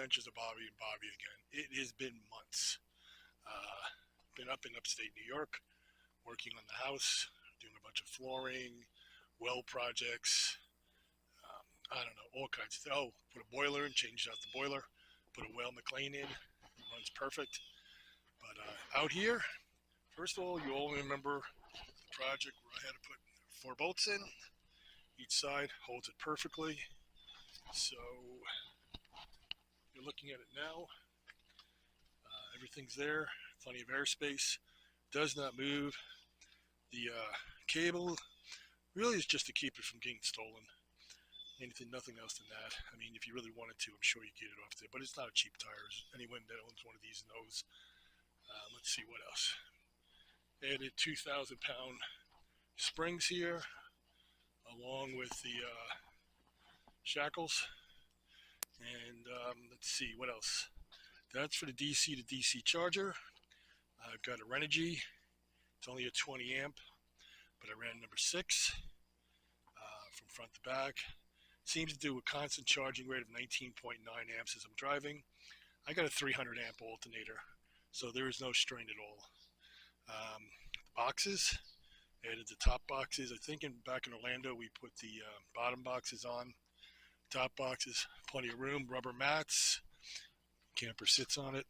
Adventures of Bobby and Bobby again. It has been months. Been up in upstate New York, working on the house, doing a bunch of flooring, well projects. I don't know, all kinds of stuff. Oh, put a boiler in, changed out the boiler, put a Whale McLean in, runs perfect. But out here, first of all, you all remember the project where I had to put 4 bolts in. Each side holds it perfectly. So you're looking at it now. Everything's there, plenty of airspace. Does not move. The cable really is just to keep it from getting stolen. Nothing else than that. I mean, if you really wanted to, I'm sure you get it off there, but it's not a cheap tire. Anyone that owns one of these knows. Let's see what else. Added 2,000-pound springs here, along with the shackles. And let's see what else. That's for the DC to DC charger. I've got a Renogy. It's only a 20 amp, but I ran number 6 from front to back. Seems to do a constant charging rate of 19.9 amps as I'm driving. I got a 300 amp alternator, so there is no strain at all. Boxes, added the top boxes. I think back in Orlando we put the bottom boxes on. Top boxes, plenty of room, rubber mats. Camper sits on it.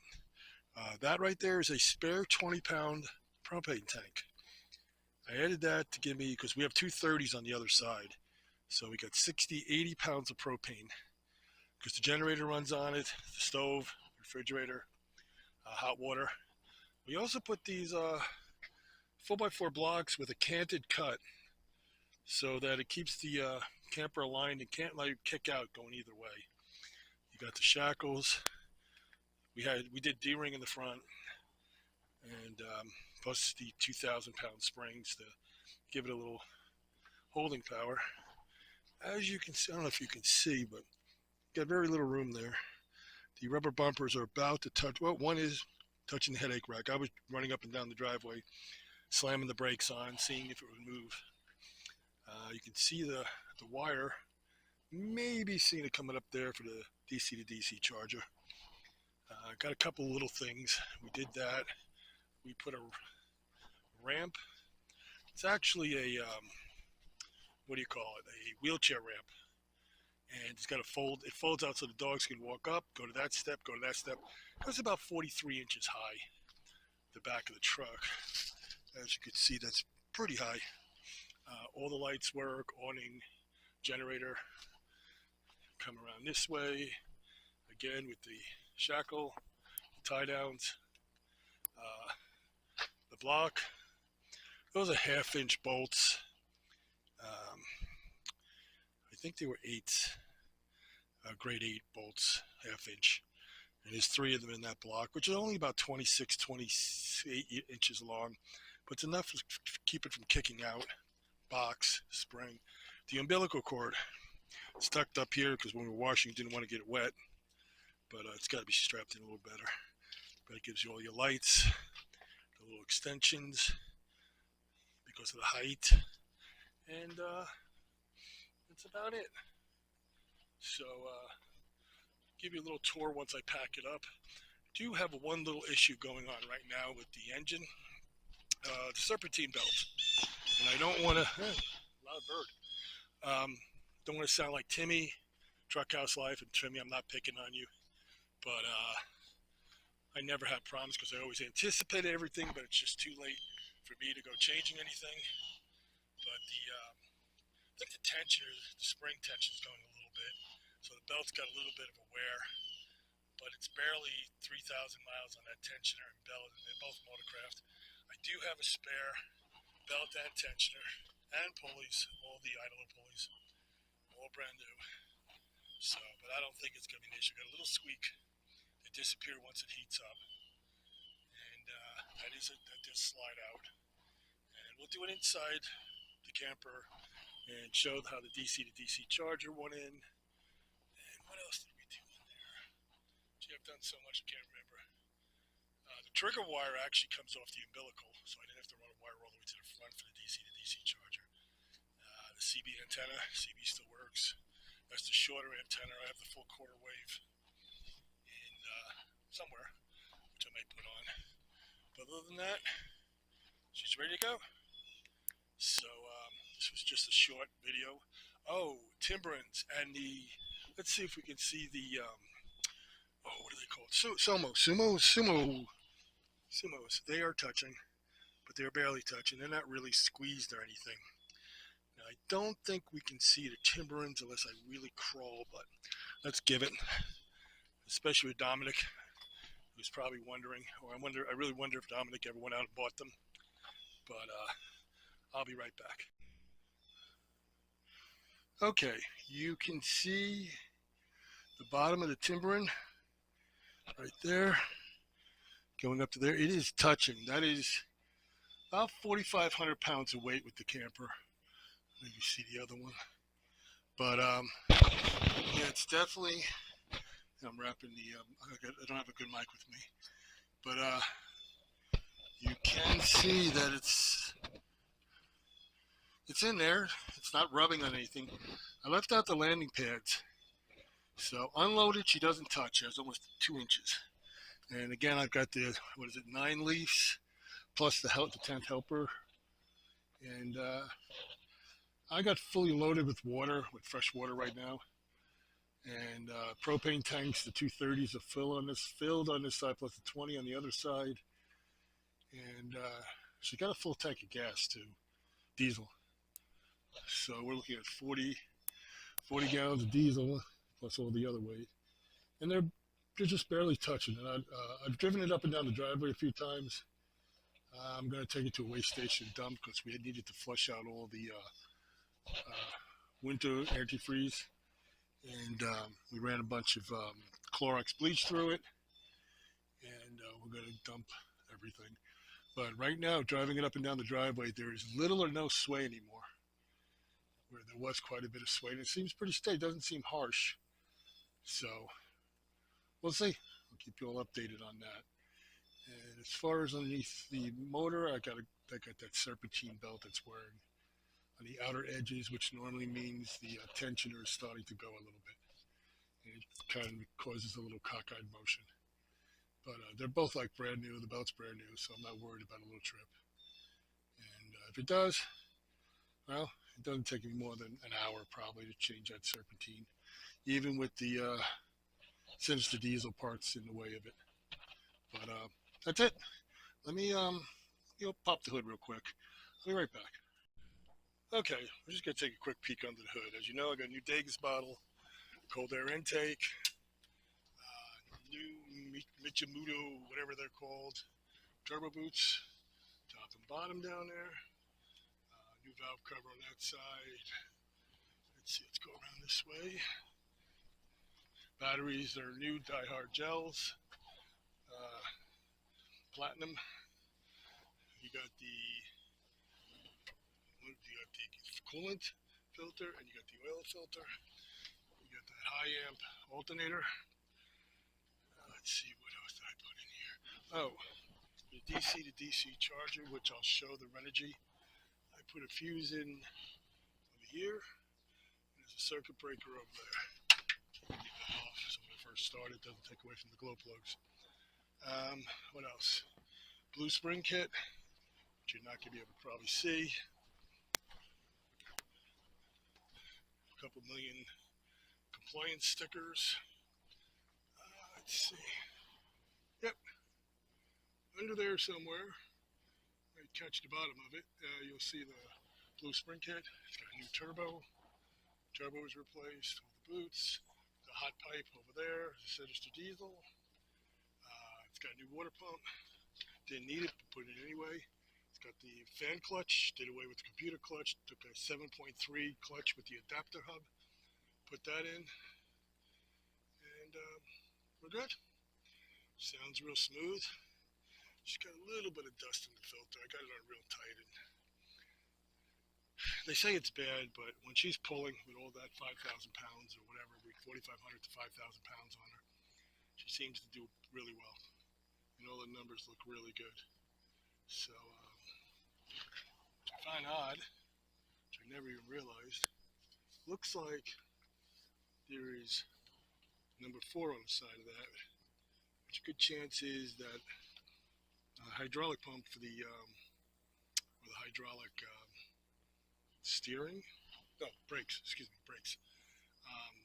That right there is a spare 20-pound propane tank. I added that to give me, because we have 2 30s on the other side. So we got 60, 80 pounds of propane, because the generator runs on it, the stove, refrigerator, hot water. We also put these 4x4 blocks with a canted cut so that it keeps the camper aligned and can't let you kick out going either way. You got the shackles. We did D-ring in the front, and plus the 2,000-pound springs to give it a little holding power. As you can see, I don't know if you can see, but got very little room there. The rubber bumpers are about to touch. Well, one is touching the headache rack. I was running up and down the driveway, slamming the brakes on, seeing if it would move. You can see the wire, maybe seeing it coming up there for the DC to DC charger. Got a couple little things. We did that. We put a ramp. It's actually a what do you call it? A wheelchair ramp, and it's got a fold. It folds out so the dogs can walk up, go to that step, go to that step. It's about 43 inches high. The back of the truck, as you can see, that's pretty high. All the lights work. Awning, generator. Come around this way again with the shackle, the tie downs, the block. Those are 1/2-inch bolts. I think they were 8, grade 8 bolts, 1/2 inch. And there's 3 of them in that block, which is only about 26, 28 inches long, but it's enough to keep it from kicking out. Box, spring. The umbilical cord, it's tucked up here because when we were washing, didn't want to get it wet, but it's got to be strapped in a little better. But it gives you all your lights, the little extensions because of the height, and that's about it. So give you a little tour once I pack it up. I do have one little issue going on right now with the engine, the serpentine belt, and I don't want to loud bird. Don't want to sound like Timmy, Truckhouse Life, and Timmy, I'm not picking on you, but I never had problems because I always anticipated everything, but it's just too late for me to go changing anything. But I think the tensioner, the spring tension is going a little bit, so the belt's got a little bit of a wear, but it's barely 3,000 miles on that tensioner and belt, and they're both Motorcraft. I do have a spare belt and tensioner and pulleys, all the idler pulleys, all brand new. So, but I don't think it's going to be an issue. Got a little squeak. They disappear once it heats up, and that does slide out. And we'll do it inside the camper and show how the DC to DC charger went in. And what else did we do in there? Gee, I've done so much I can't remember. The trigger wire actually comes off the umbilical, so I didn't have to run a wire all the way to the front for the DC to DC charger. The CB antenna, CB still works. That's the shorter antenna. I have the full quarter wave. somewhere, which I might put on. But other than that, she's ready to go. So this was just a short video. Oh, Timberlands and let's see if we can see the, what are they called? Sumos. They are touching, but they're barely touching. They're not really squeezed or anything. Now, I don't think we can see the Timberlands unless I really crawl, but let's give it, especially with Dominic, who's probably wondering, or I really wonder if Dominic ever went out and bought them, but I'll be right back. Okay, you can see the bottom of the Timberland right there, going up to there. It is touching. That is about 4,500 pounds of weight with the camper. Let me see the other one. But yeah, it's definitely, I'm wrapping the, I don't have a good mic with me, but you can see that it's in there. It's not rubbing on anything. I left out the landing pads. So unloaded, she doesn't touch. It's almost 2 inches. And again, I've got the, 9 leaves plus the 10th helper. And I got fully loaded with water, with fresh water right now. And propane tanks, the 230s are filled on this side, plus the 20 on the other side. And she got a full tank of gas too, diesel. So we're looking at 40 gallons of diesel plus all the other weight, and they're just barely touching. And I've driven it up and down the driveway a few times. I'm going to take it to a waste station dump because we had needed to flush out all the winter antifreeze, and we ran a bunch of Clorox bleach through it, and we're going to dump everything. But right now, driving it up and down the driveway, there is little or no sway anymore, where there was quite a bit of sway, and it seems pretty steady. It doesn't seem harsh. So we'll see. I'll keep you all updated on that. And as far as underneath the motor, I got that serpentine belt that's wearing on the outer edges, which normally means the tensioner is starting to go a little bit. And it kind of causes a little cockeyed motion. But they're both like brand new. The belt's brand new, so I'm not worried about a little trip. And if it does, well, it doesn't take me more than an hour probably to change that serpentine, even with the sinister diesel parts in the way of it. But that's it. Let me pop the hood real quick. I'll be right back. Okay, we're just gonna take a quick peek under the hood. As you know, I got a new Degas bottle, cold air intake, new Michimoto, whatever they're called, turbo boots, top and bottom down there, new valve cover on that side. Let's see, let's go around this way. Batteries are new Die-Hard gels, platinum. You got the coolant filter, and you got the oil filter. You got that high amp alternator. Let's see, what else did I put in here? Oh, the DC to DC charger, which I'll show the Renogy. I put a fuse in over here. And there's a circuit breaker over there. Keep that off, so when I first start it doesn't take away from the glow plugs. What else? Blue spring kit, which you're not going to be able to probably see. A couple million compliance stickers. Let's see. Yep. Under there somewhere, right, catch the bottom of it, you'll see the blue spring kit. It's got a new turbo. Turbo is replaced. All the boots. The hot pipe over there. The sinister diesel. It's got a new water pump. Didn't need it, but put it in anyway. It's got the fan clutch. Did away with the computer clutch. Took a 7.3 clutch with the adapter hub. Put that in. And we're good. Sounds real smooth. Just got a little bit of dust in the filter. I got it on real tight. And they say it's bad, but when she's pulling with all that 5,000 pounds or whatever, 4,500 to 5,000 pounds on her, she seems to do really well. And all the numbers look really good. So, which I find odd, which I never even realized, looks like there is number 4 on the side of that, which there's a good chances that hydraulic pump for the or the hydraulic steering, no, brakes, excuse me, brakes, um,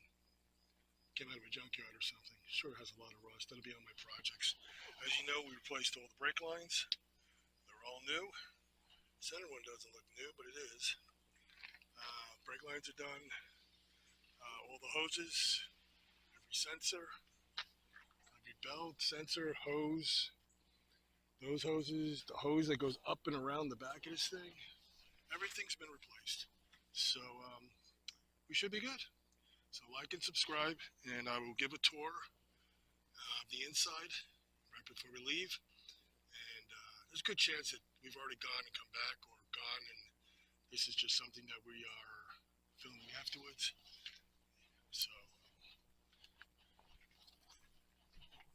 came out of a junkyard or something. Sure has a lot of rust. That'll be on my projects. As you know, we replaced all the brake lines. They're all new. The center one doesn't look new, but it is. Brake lines are done. All the hoses, every sensor, every belt, sensor, hose, those hoses, the hose that goes up and around the back of this thing, everything's been replaced. So we should be good. So like and subscribe, and I will give a tour of the inside right before we leave. And there's a good chance that we've already gone and come back, or gone and this is just something that we are filming afterwards. So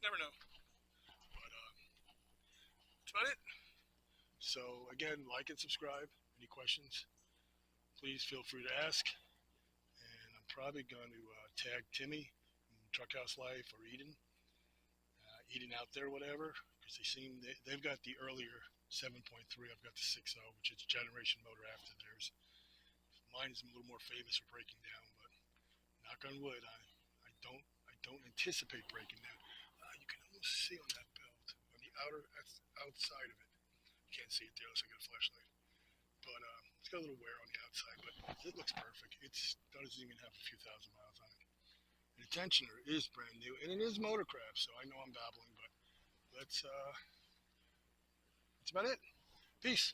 never know. But that's about it. So again, like and subscribe. Any questions, please feel free to ask. And I'm probably going to tag Timmy, Truck House Life, or Eden out there, whatever, because they've got the earlier 7.3. I've got the 6.0, which is a generation motor after theirs. Mine is a little more famous for breaking down, but knock on wood, I don't anticipate breaking down. You can almost see on that belt, on the outside of it. You can't see it there unless I got a flashlight. But it's got a little wear on the outside, but it looks perfect. It doesn't even have a few thousand miles on it. And the tensioner is brand new, and it is Motorcraft, so I know I'm babbling, but that's about it. Peace.